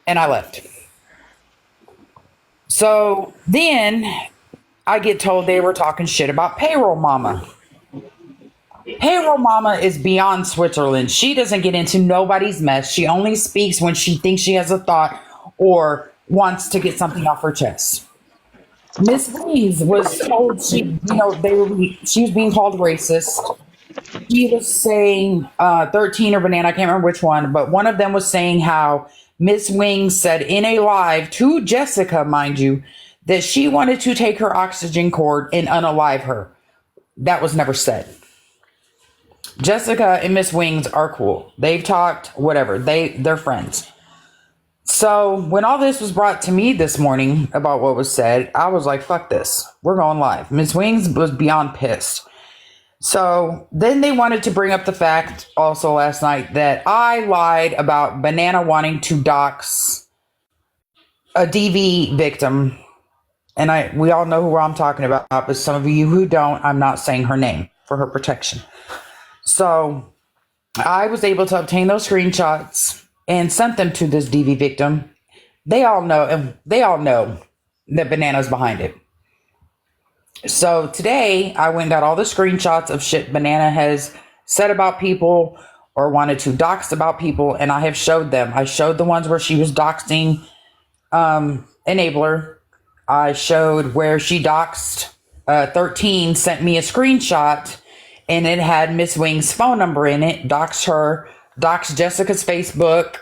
and I left. So then I get told they were talking shit about Payroll Mama. Payroll Mama is beyond Switzerland. She doesn't get into nobody's mess. She only speaks when she thinks she has a thought or wants to get something off her chest. Miss Wings was told she was being called racist. He was saying 13 or Banana, I can't remember which one, but one of them was saying how Miss Wings said in a live to Jessica, mind you, that she wanted to take her oxygen cord and unalive her. That was never said. Jessica and Miss Wings are cool. They've talked, whatever. They're friends. So when all this was brought to me this morning about what was said, I was like, fuck this. We're going live. Miss Wings was beyond pissed. So then they wanted to bring up the fact also last night that I lied about Banana wanting to dox a DV victim. And we all know who I'm talking about, but some of you who don't, I'm not saying her name for her protection. So I was able to obtain those screenshots and sent them to this DV victim. They all know that Banana's behind it. So today I went and got all the screenshots of shit Banana has said about people or wanted to dox about people, and I have showed them. I showed the ones where she was doxing Enabler. I showed where she doxed 13, sent me a screenshot, and it had Miss Wing's phone number in it, doxed her, doxed Jessica's Facebook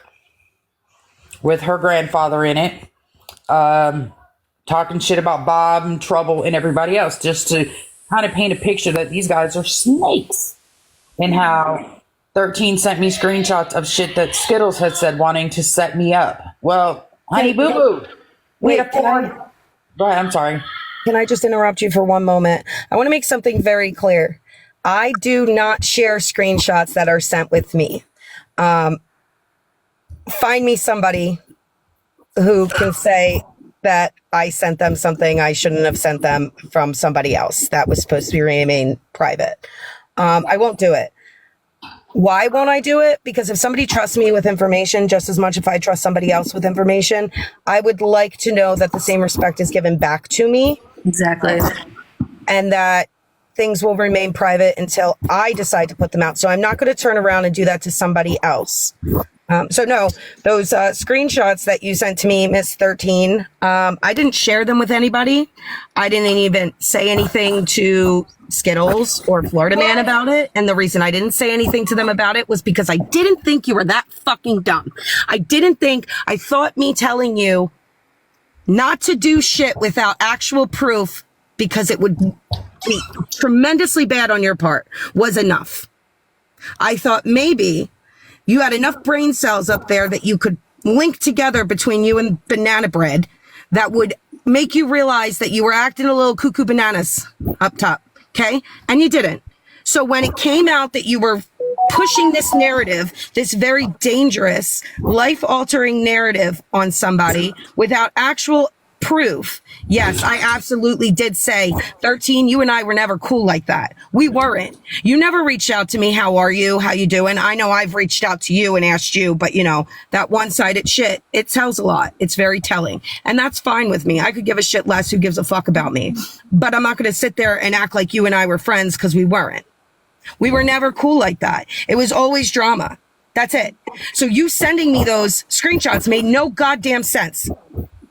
with her grandfather in it. Talking shit about Bob and Trouble and everybody else, just to kind of paint a picture that these guys are snakes. And how 13 sent me screenshots of shit that Skittles had said wanting to set me up. Well, honey boo boo. Wait, Go ahead, I'm sorry. Can I just interrupt you for one moment? I want to make something very clear. I do not share screenshots that are sent with me. Find me somebody who can say that I sent them something I shouldn't have sent them from somebody else that was supposed to remain private. I won't do it. Why won't I do it? Because if somebody trusts me with information just as much if I trust somebody else with information, I would like to know that the same respect is given back to me. Exactly. And that things will remain private until I decide to put them out. So I'm not going to turn around and do that to somebody else. So no, those screenshots that you sent to me, Miss 13, I didn't share them with anybody. I didn't even say anything to Skittles or Florida Man about it. And the reason I didn't say anything to them about it was because I didn't think you were that fucking dumb. I thought me telling you not to do shit without actual proof because it would be tremendously bad on your part was enough. I thought maybe you had enough brain cells up there that you could link together between you and Banana Bread that would make you realize that you were acting a little cuckoo bananas up top. Okay. And you didn't. So when it came out that you were pushing this narrative, this very dangerous, life altering narrative on somebody without actual proof. Yes, I absolutely did say, 13, you and I were never cool like that. We weren't. You never reached out to me. How are you? How you doing? I know I've reached out to you and asked you, but you know, that one-sided shit, it tells a lot. It's very telling. And that's fine with me. I could give a shit less who gives a fuck about me. But I'm not going to sit there and act like you and I were friends because we weren't. We were never cool like that. It was always drama. That's it. So you sending me those screenshots made no goddamn sense.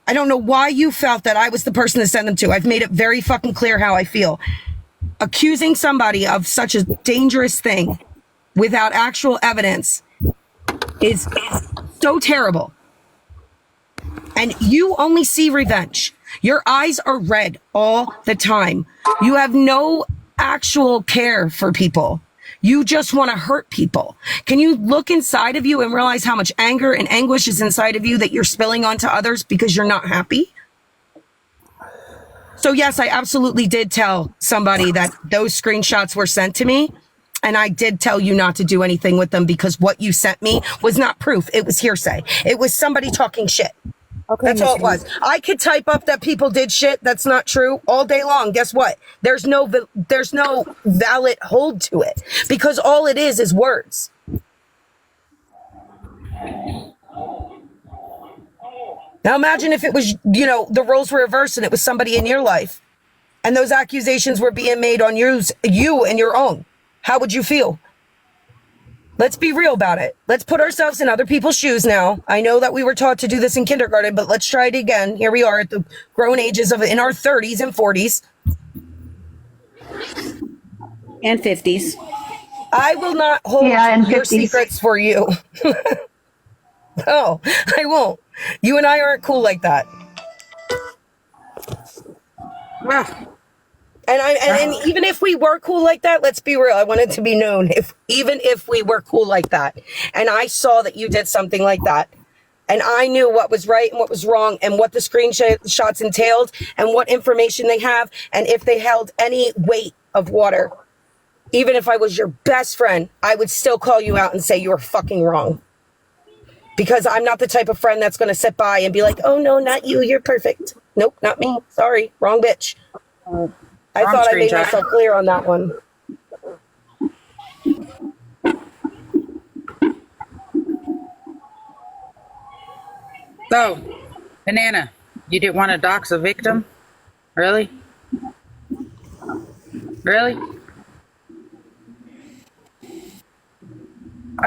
I don't know why you felt that I was the person to send them to. I've made it very fucking clear how I feel. Accusing somebody of such a dangerous thing without actual evidence is so terrible. And you only see revenge. Your eyes are red all the time. You have no actual care for people. You just want to hurt people. Can you look inside of you and realize how much anger and anguish is inside of you that you're spilling onto others because you're not happy? So yes, I absolutely did tell somebody that those screenshots were sent to me. And I did tell you not to do anything with them because what you sent me was not proof. It was hearsay. It was somebody talking shit. Okay, that's all it was. I could type up that people did shit that's not true all day long. Guess what? There's no valid hold to it because all it is words. Now imagine if it was, the roles were reversed and it was somebody in your life and those accusations were being made on you and your own. How would you feel? Let's be real about it. Let's put ourselves in other people's shoes now. I know that we were taught to do this in kindergarten, but let's try it again. Here we are at the grown ages in our 30s and 40s. And 50s. I will not hold your secrets for you. No, I won't. You and I aren't cool like that. And even if we were cool like that, let's be real. I want it to be known. Even if we were cool like that, and I saw that you did something like that, and I knew what was right and what was wrong, and what the screenshots entailed, and what information they have, and if they held any weight of water, even if I was your best friend, I would still call you out and say you were fucking wrong. Because I'm not the type of friend that's going to sit by and be like, oh, no, not you. You're perfect. Nope, not me. Sorry. Wrong bitch. I thought I made myself clear on that one. So, Banana, you didn't want to dox a victim? Really? Really?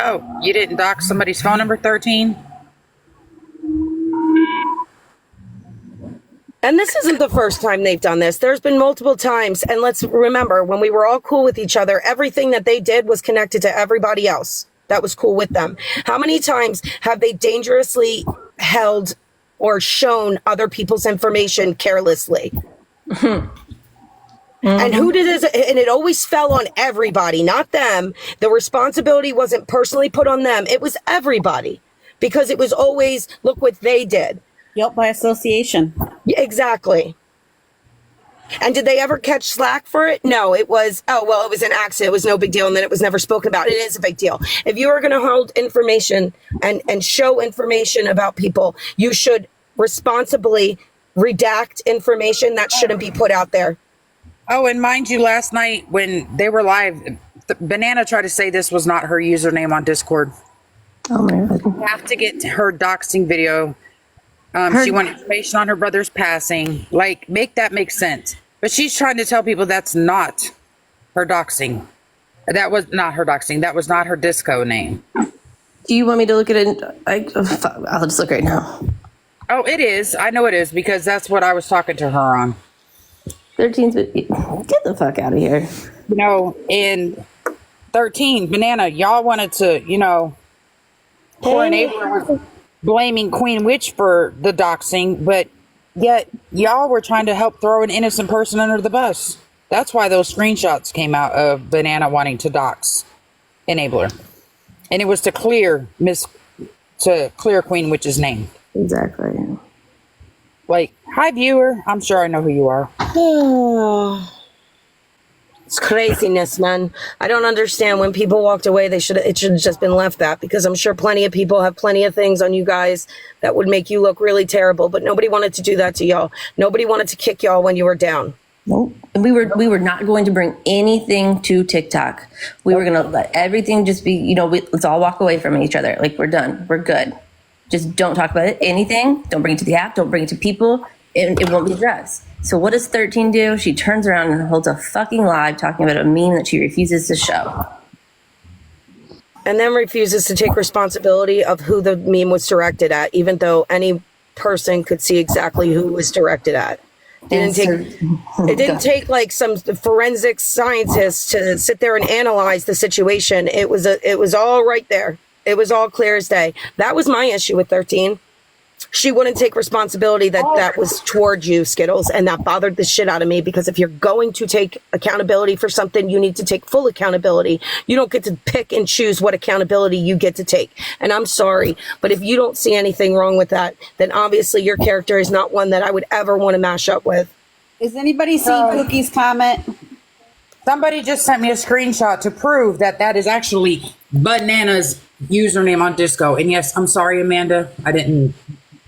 Oh, you didn't dox somebody's phone number, 13? And this isn't the first time they've done this. There's been multiple times. And let's remember, when we were all cool with each other, everything that they did was connected to everybody else that was cool with them. How many times have they dangerously held or shown other people's information carelessly? And who did this? And it always fell on everybody, not them. The responsibility wasn't personally put on them. It was everybody, because it was always, look what they did. Guilt by association. Yeah, exactly. And did they ever catch slack for it? No, it was, it was an accident. It was no big deal. And then it was never spoken about. It is a big deal. If you are going to hold information and show information about people, you should responsibly redact information that shouldn't be put out there. Oh, and mind you, last night when they were live, Banana tried to say this was not her username on Discord. Oh, my God. You have to get her doxing video. She wanted information on her brother's passing. Like, make that make sense. But she's trying to tell people that's not her doxing. That was not her doxing. That was not her disco name. Do you want me to look at it? I'll just look right now. Oh, it is. I know it is, because that's what I was talking to her on. 13's, get the fuck out of here. In 13, Banana, y'all wanted to, Cora and Abler was blaming Queen Witch for the doxing, but yet y'all were trying to help throw an innocent person under the bus. That's why those screenshots came out of Banana wanting to dox Enabler. And it was to clear Queen Witch's name. Exactly. Like, hi viewer, I'm sure I know who you are. It's craziness, man. I don't understand. When people walked away, it should have just been left that, because I'm sure plenty of people have plenty of things on you guys that would make you look really terrible, but nobody wanted to do that to y'all. Nobody wanted to kick y'all when you were down. Nope. And we were not going to bring anything to TikTok. We were going to let everything just be, let's all walk away from each other. Like, we're done. We're good. Just don't talk about it. Anything. Don't bring it to the app. Don't bring it to people. It won't be addressed. So what does 13 do? She turns around and holds a fucking live talking about a meme that she refuses to show. And then refuses to take responsibility of who the meme was directed at, even though any person could see exactly who it was directed at. It didn't take like some forensic scientists to sit there and analyze the situation. It was all right there. It was all clear as day. That was my issue with 13. She wouldn't take responsibility that was toward you, Skittles, and that bothered the shit out of me, because if you're going to take accountability for something, you need to take full accountability. You don't get to pick and choose what accountability you get to take. And I'm sorry, but if you don't see anything wrong with that, then obviously your character is not one that I would ever want to mash up with. Is anybody seeing Cookie's comment? Somebody just sent me a screenshot to prove that is actually Banana's username on Disco. And yes, I'm sorry, Amanda. I didn't.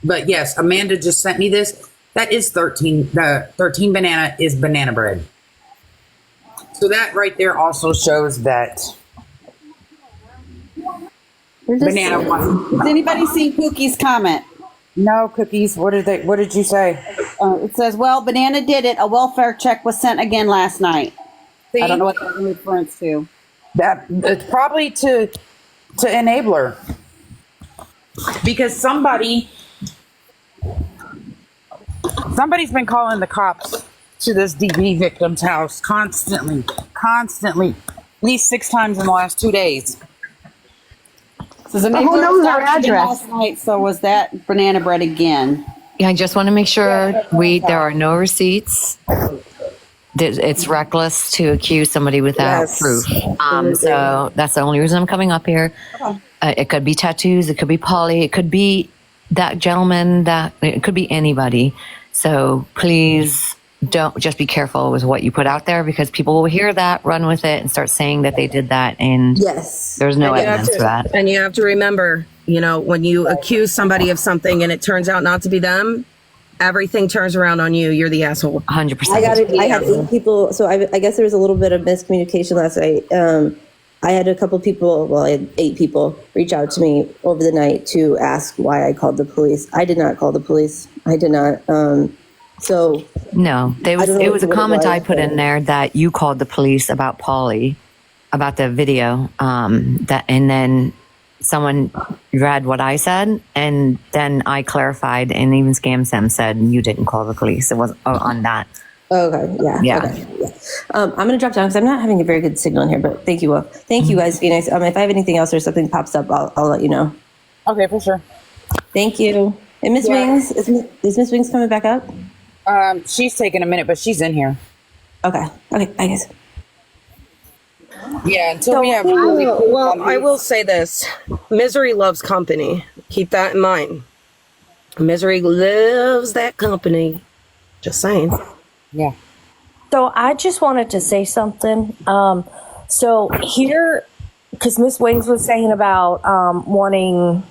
But yes, Amanda just sent me this. That is 13. The 13 Banana is Banana Bread. So that right there also shows that Banana wants. Is anybody seeing Cookie's comment? No, Cookies. What did you say? It says, well, Banana did it. A welfare check was sent again last night. I don't know what that's in reference to. That it's probably to enabler. Because somebody's been calling the cops to this DV victim's house constantly, at least 6 times in the last 2 days. So the Who neighbor knows our started address? last night, so was that Banana Bread again? Yeah, I just want to make sure there are no receipts. It's reckless to accuse somebody without Yes. proof. So that's the only reason I'm coming up here. It could be tattoos. It could be Polly. It could be that gentleman. It could be anybody. So please don't just be careful with what you put out there, because people will hear that, run with it, and start saying that they did that. And Yes. there's no And you have evidence to- for that. And you have to remember, when you accuse somebody of something and it turns out not to be them, everything turns around on you. You're the asshole. 100%. I had 8 people. So I guess there was a little bit of miscommunication last night. I had a couple people, well, I had 8 people reach out to me over the night to ask why I called the police. I did not call the police. I did not. So No, I don't know it was a what it comment was, I put in but- there that you called the police about Polly, about the video, and then someone read what I said, and then I clarified, and even ScamSim said you didn't call the police. It was on that. okay, yeah, Yeah. okay, yeah. I'm gonna drop down because I'm not having a very good signal in here. But thank you, all. Thank you guys, Phoenix. If I have anything else or something pops up, I'll let you know. Okay, for sure. Thank you. And Miss Wings, is Miss Wings coming back up? She's taking a minute, but she's in here. Okay, bye guys. Yeah, until we have really cool Well, I zombies. will say this. Misery loves company. Keep that in mind. Misery loves that company. Just saying. Yeah. So I just wanted to say something. So here, because Miss Wings was saying about wanting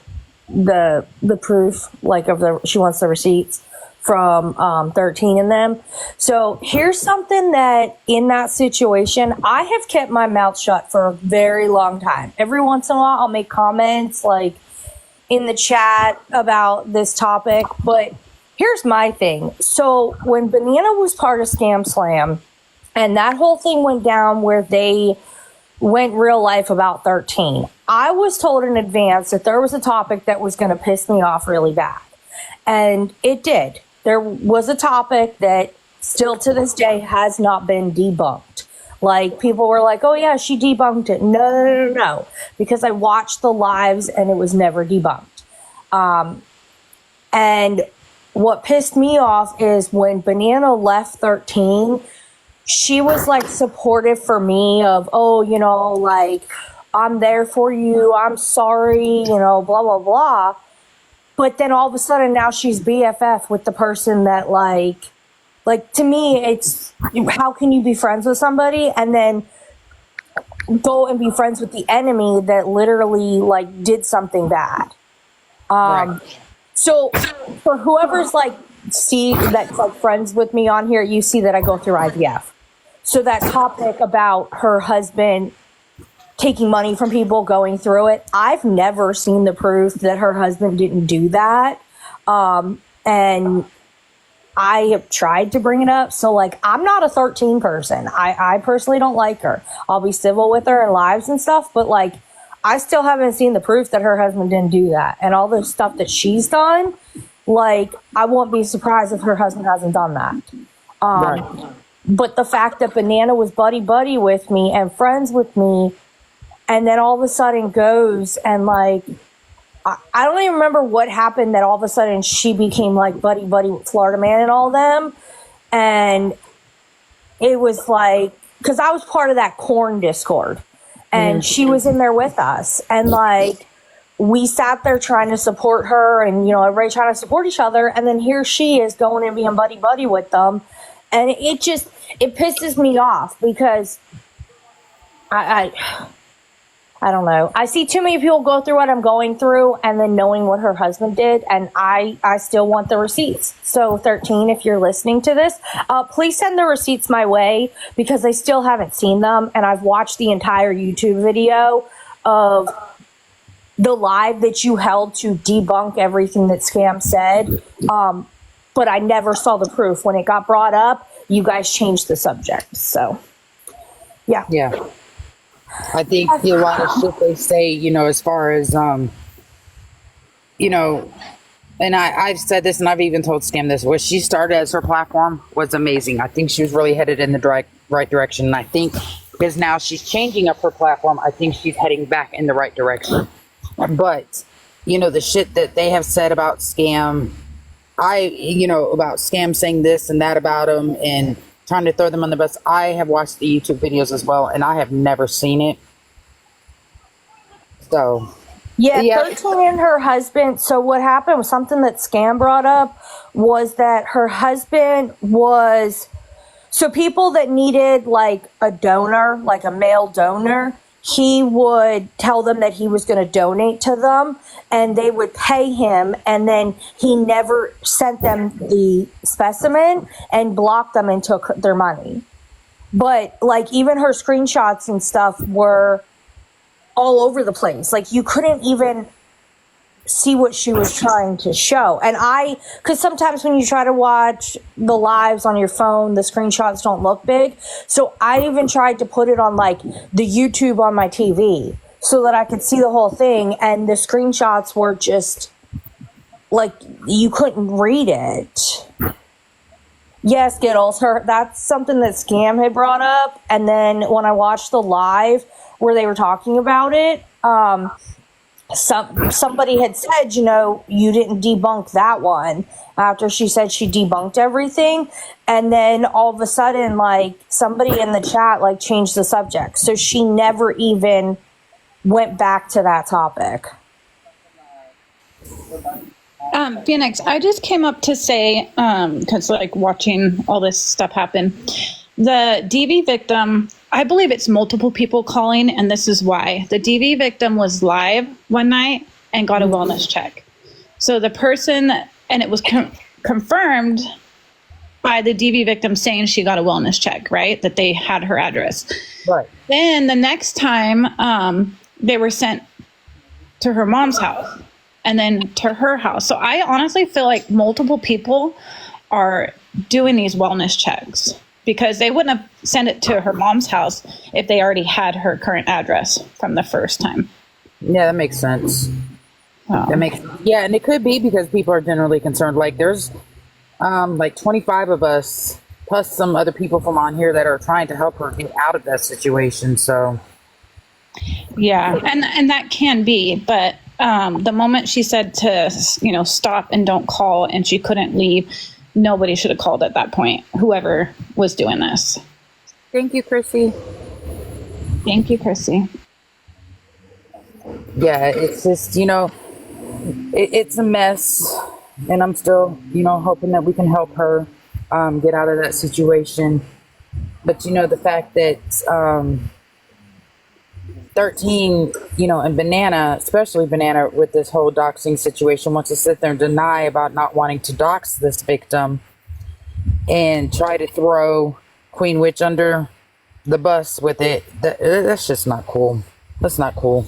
the proof, like she wants the receipts from 13 and them. So here's something that in that situation, I have kept my mouth shut for a very long time. Every once in a while, I'll make comments like in the chat about this topic, but here's my thing. So when Banana was part of Scam Slam and that whole thing went down where they went real life about 13, I was told in advance that there was a topic that was going to piss me off really bad. And it did. There was a topic that still to this day has not been debunked. Like people were like, oh yeah, she debunked it. No. Because I watched the lives and it was never debunked. And what pissed me off is when Banana left 13, she was like supportive for me of, oh, like I'm there for you. I'm sorry, blah, blah, blah. But then all of a sudden now she's BFF with the person that like to me, it's how can you be friends with somebody and then go and be friends with the enemy that literally like did something bad? Right. So for whoever's that's like friends with me on here, you see that I go through IVF. So that topic about her husband taking money from people, going through it, I've never seen the proof that her husband didn't do that. And I have tried to bring it up. So I'm not a 13 person. I personally don't like her. I'll be civil with her in lives and stuff, but I still haven't seen the proof that her husband didn't do that. And all the stuff that she's done, I won't be surprised if her husband hasn't done that. Right. But the fact that Banana was buddy with me and friends with me, and then all of a sudden goes and I don't even remember what happened that all of a sudden she became buddy with Florida Man and all them. And it was because I was part of that corn Discord and she was in there with us. And we sat there trying to support her and, everybody trying to support each other. And then here she is going and being buddy with them. And it pisses me off because I don't know. I see too many people go through what I'm going through and then knowing what her husband did. And I still want the receipts. So 13, if you're listening to this, please send the receipts my way because I still haven't seen them. And I've watched the entire YouTube video of the live that you held to debunk everything that Scam said. But I never saw the proof. When it got brought up, you guys changed the subject. So, yeah. Yeah. I think a lot of shit they say, you know, as far as, you know, and I've said this and I've even told Scam this, what she started as her platform was amazing. I think she was really headed in the right direction. And I think because now she's changing up her platform, I think she's heading back in the right direction. But, you know, the shit that they have said about Scam, about Scam saying this and that about him and trying to throw them on the bus. I have watched the YouTube videos as well, and I have never seen it. So, Yeah, yeah. 13 and her husband. So what happened was something that Scam brought up was that her husband was, so people that needed like a donor, like a male donor, he would tell them that he was going to donate to them and they would pay him, and then he never sent them the specimen and blocked them and took their money. But like even her screenshots and stuff were all over the place. Like you couldn't even see what she was trying to show. And because sometimes when you try to watch the lives on your phone, the screenshots don't look big. So I even tried to put it on like the YouTube on my TV so that I could see the whole thing. And the screenshots were just like, you couldn't read it. Yes, Skittles, that's something that Scam had brought up. And then when I watched the live where they were talking about it, somebody had said, you know, you didn't debunk that one after she said she debunked everything. And then all of a sudden, like somebody in the chat, like changed the subject. So she never even went back to that topic. Phoenix, I just came up to say, because like watching all this stuff happen, the DV victim, I believe it's multiple people calling, and this is why. The DV victim was live one night and got a wellness check. So the person, and it was confirmed by the DV victim saying she got a wellness check, right? That they had her address. Right. Then the next time they were sent to her mom's house and then to her house. So I honestly feel like multiple people are doing these wellness checks, because they wouldn't have sent it to her mom's house if they already had her current address from the first time. Yeah, that makes sense. Oh. And it could be because people are generally concerned. Like there's like 25 of us plus some other people from on here that are trying to help her get out of that situation. So Yeah, and that can be, but the moment she said to, stop and don't call, and she couldn't leave, nobody should have called at that point, whoever was doing this. thank you, Chrissy. Thank you, Chrissy. Yeah, it's just, it's a mess, and I'm still, hoping that we can help her get out of that situation. But, the fact that 13, and Banana, especially Banana with this whole doxing situation, wants to sit there and deny about not wanting to dox this victim and try to throw Queen Witch under the bus with it. That's just not cool. That's not cool.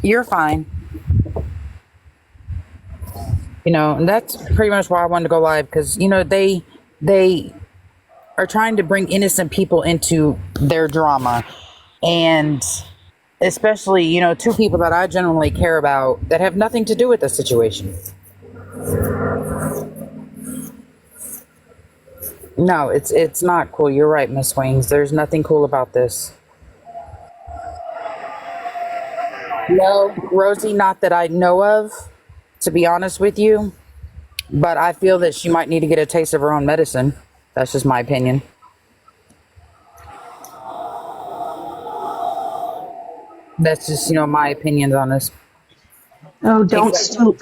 You're fine. And that's pretty much why I wanted to go live, because, they are trying to bring innocent people into their drama. And especially, two people that I genuinely care about that have nothing to do with the situation. No, it's not cool. You're right, Miss Wings. There's nothing cool about this. No, Rosie, not that I know of, to be honest with you. But I feel that she might need to get a taste of her own medicine. That's just my opinion. That's just, my opinions on this. Oh, don't stoop.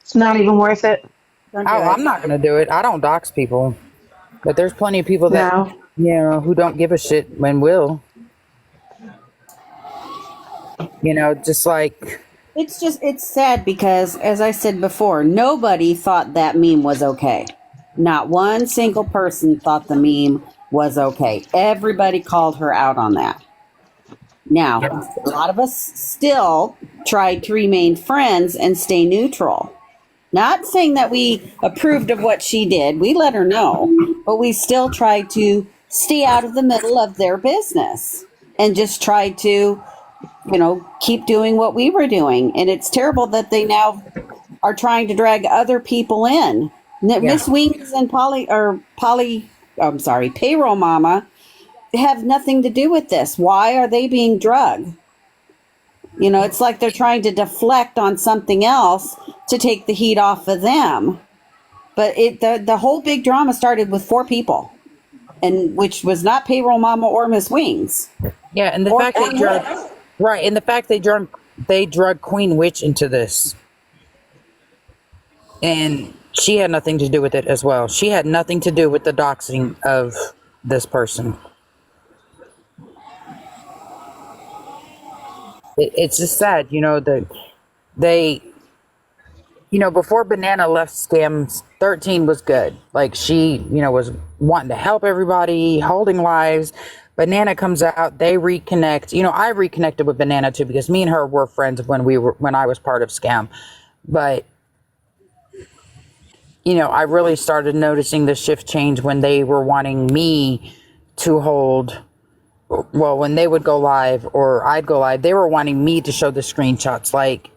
It's not even worth it. I'm not going to do it. I don't dox people. But there's plenty of people that, who don't give a shit and will. Just like... It's sad because, as I said before, nobody thought that meme was okay. Not one single person thought the meme was okay. Everybody called her out on that. Now, a lot of us still tried to remain friends and stay neutral. Not saying that we approved of what she did. We let her know, but we still tried to stay out of the middle of their business and just tried to, keep doing what we were doing. And it's terrible that they now are trying to drag other people in. Miss Wings and Payroll Mama have nothing to do with this. Why are they being drugged? It's like they're trying to deflect on something else to take the heat off of them. But the whole big drama started with 4 people, and which was not Payroll Mama or Miss Wings. Yeah, and the fact they drug Queen Witch into this, and she had nothing to do with it as well. She had nothing to do with the doxing of this person. It's just sad, before Banana left Scams, 13 was good. Like, she, was wanting to help everybody, holding lives. Banana comes out, they reconnect. I reconnected with Banana too, because me and her were friends when I was part of Scam. But, I really started noticing the shift change when they were wanting me to hold. Well, when they would go live or I'd go live, they were wanting me to show the screenshots. Like,